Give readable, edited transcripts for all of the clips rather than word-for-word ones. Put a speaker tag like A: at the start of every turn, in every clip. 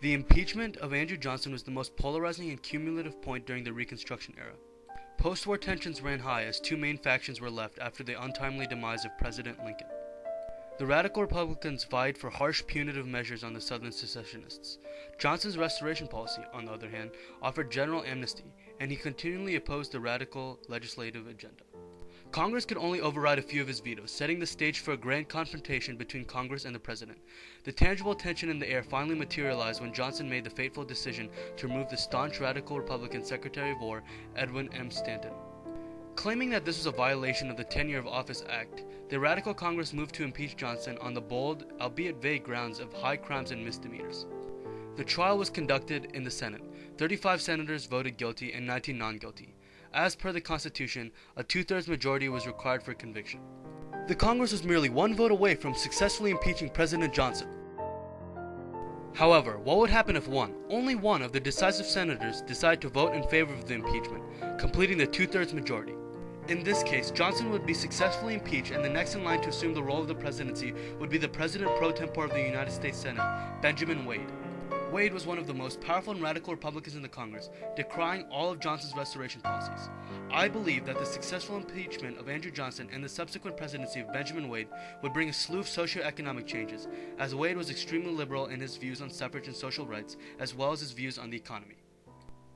A: The impeachment of Andrew Johnson was the most polarizing and cumulative point during the Reconstruction era. Post-war tensions ran high as two main factions were left after the untimely demise of President Lincoln. The radical Republicans vied for harsh punitive measures on the Southern secessionists. Johnson's restoration policy, on the other hand, offered general amnesty, and he continually opposed the radical legislative agenda. Congress could only override a few of his vetoes, setting the stage for a grand confrontation between Congress and the President. The tangible tension in the air finally materialized when Johnson made the fateful decision to remove the staunch radical Republican Secretary of War, Edwin M. Stanton. Claiming that this was a violation of the Tenure of Office Act, the radical Congress moved to impeach Johnson on the bold, albeit vague grounds of high crimes and misdemeanors. The trial was conducted in the Senate. 35 senators voted guilty and 19 non-guilty. As per the Constitution, a two-thirds majority was required for conviction. The Congress was merely one vote away from successfully impeaching President Johnson. However, what would happen if only one of the decisive senators decided to vote in favor of the impeachment, completing the two-thirds majority? In this case, Johnson would be successfully impeached, and the next in line to assume the role of the presidency would be the President Pro Tempore of the United States Senate, Benjamin Wade. Wade was one of the most powerful and radical Republicans in the Congress, decrying all of Johnson's restoration policies. I believe that the successful impeachment of Andrew Johnson and the subsequent presidency of Benjamin Wade would bring a slew of socio-economic changes, as Wade was extremely liberal in his views on suffrage and social rights, as well as his views on the economy.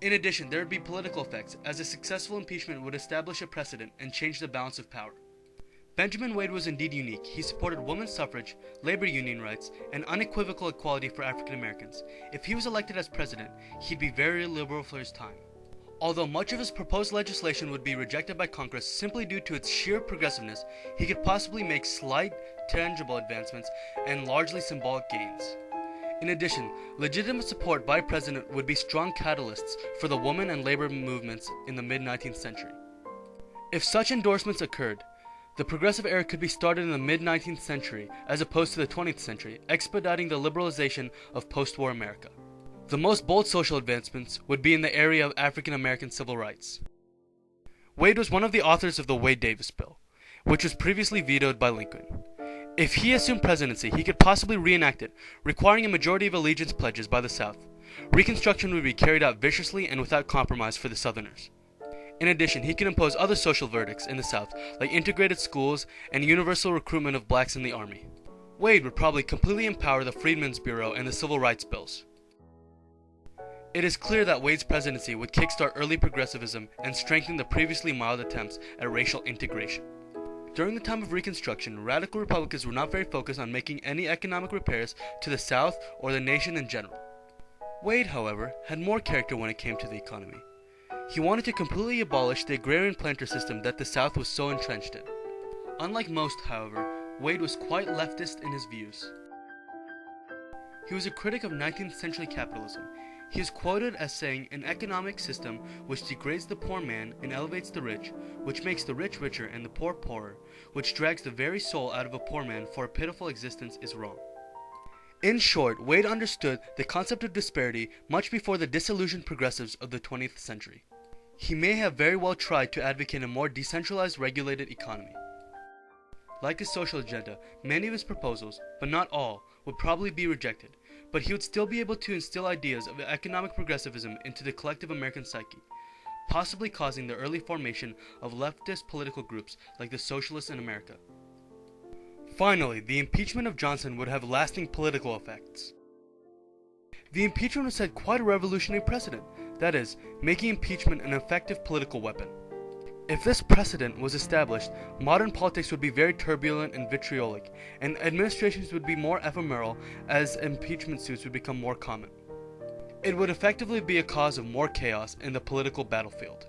A: In addition, there would be political effects, as a successful impeachment would establish a precedent and change the balance of power. Benjamin Wade was indeed unique. He supported women's suffrage, labor union rights, and unequivocal equality for African Americans. If he was elected as president, he'd be very liberal for his time. Although much of his proposed legislation would be rejected by Congress simply due to its sheer progressiveness, he could possibly make slight, tangible advancements and largely symbolic gains. In addition, legitimate support by a president would be strong catalysts for the women and labor movements in the mid-19th century. If such endorsements occurred, the progressive era could be started in the mid-19th century as opposed to the 20th century, expediting the liberalization of post-war America. The most bold social advancements would be in the area of African American civil rights. Wade was one of the authors of the Wade-Davis Bill, which was previously vetoed by Lincoln. If he assumed presidency, he could possibly reenact it, requiring a majority of allegiance pledges by the South. Reconstruction would be carried out viciously and without compromise for the Southerners. In addition, he could impose other social verdicts in the South, like integrated schools and universal recruitment of blacks in the army. Wade would probably completely empower the Freedmen's Bureau and the Civil Rights Bills. It is clear that Wade's presidency would kickstart early progressivism and strengthen the previously mild attempts at racial integration. During the time of Reconstruction, radical Republicans were not very focused on making any economic repairs to the South or the nation in general. Wade, however, had more character when it came to the economy. He wanted to completely abolish the agrarian planter system that the South was so entrenched in. Unlike most, however, Wade was quite leftist in his views. He was a critic of 19th century capitalism. He is quoted as saying, "An economic system which degrades the poor man and elevates the rich, which makes the rich richer and the poor poorer, which drags the very soul out of a poor man for a pitiful existence is wrong." In short, Wade understood the concept of disparity much before the disillusioned progressives of the 20th century. He may have very well tried to advocate a more decentralized, regulated economy. Like his social agenda, many of his proposals, but not all, would probably be rejected, but he would still be able to instill ideas of economic progressivism into the collective American psyche, possibly causing the early formation of leftist political groups like the Socialists in America. Finally, the impeachment of Johnson would have lasting political effects. The impeachment would set quite a revolutionary precedent, that is, making impeachment an effective political weapon. If this precedent was established, modern politics would be very turbulent and vitriolic, and administrations would be more ephemeral as impeachment suits would become more common. It would effectively be a cause of more chaos in the political battlefield.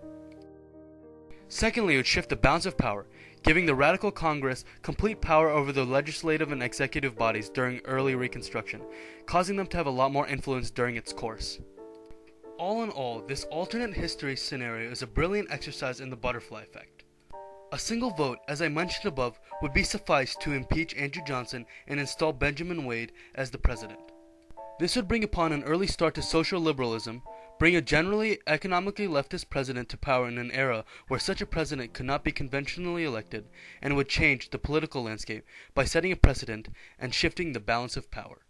A: Secondly, it would shift the balance of power, giving the radical Congress complete power over the legislative and executive bodies during early Reconstruction, causing them to have a lot more influence during its course. All in all, this alternate history scenario is a brilliant exercise in the butterfly effect. A single vote, as I mentioned above, would be suffice to impeach Andrew Johnson and install Benjamin Wade as the president. This would bring upon an early start to social liberalism, bring a generally economically leftist president to power in an era where such a president could not be conventionally elected, and would change the political landscape by setting a precedent and shifting the balance of power.